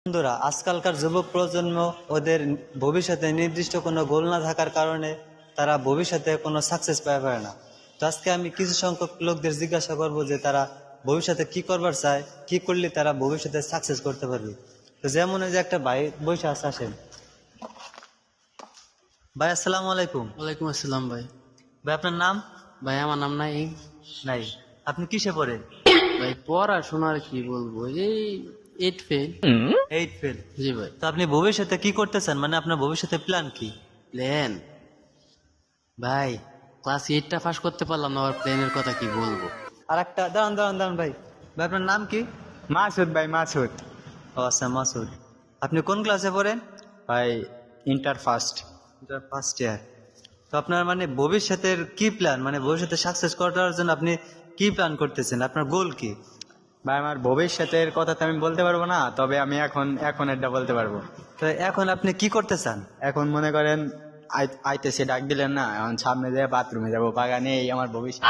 বন্ধুরা, আজকালকার যুবক প্রজন্ম ওদের ভবিষ্যতে নির্দিষ্ট কোনো গোল না থাকার কারণে তারা ভবিষ্যতে কোনো সাকসেস পায় পারে না। তো আজকে আমি কিছু সংখ্যক লোকদের জিজ্ঞাসা করব যে তারা ভবিষ্যতে কি করবার চায়, কি করলে তারা ভবিষ্যতে সাকসেস করতে পারবে। তো যেমন এই যে একটা ভাই বসে আছে, আসেন ভাই। আসসালামু আলাইকুম। ওয়ালাইকুম আসসালাম ভাই। ভাই আপনার নাম? ভাই আমার নাম নাই। নাই। আপনি কিসে পড়েন? ভাই পড়াশোনার কি বলবো, এই 8 ফেল। 8 ফেল। জি ভাই। তো আপনি ভবিষ্যতে কি করতে চান, মানে আপনার ভবিষ্যতে প্ল্যান কি? প্ল্যান ভাই, ক্লাস 8টা পাস করতে পারলাম না, আবার প্ল্যানের কথা কি বলবো। আর একটা দাঁড়ান দাঁড়ান দাঁড়ান ভাই, ভাই আপনার নাম কি? মাসুদ ভাই, মাসুদ ও আচ্ছা, মাসুদ। আপনি কোন ক্লাসে পড়েন? ভাই, ইন্টার ফার্স্ট। First year. তো আপনার মানে ভবিষ্যতের কি প্ল্যান, মানে ভবিষ্যতে সাকসেস করার জন্য আপনি কি প্ল্যান করতেছেন, আপনার গোল কি? ভাই, আমার ভবিষ্যতের কথা তো আমি বলতে পারবো না, তবে আমি এখন এটা বলতে পারবো। তো এখন আপনি কি করতে চান? এখন মনে করেন আইতেছে, ডাক দিলেন না, এখন সামনে যেয়ে বাথরুমে যাবো, বাগানে, এই আমার ভবিষ্যৎ।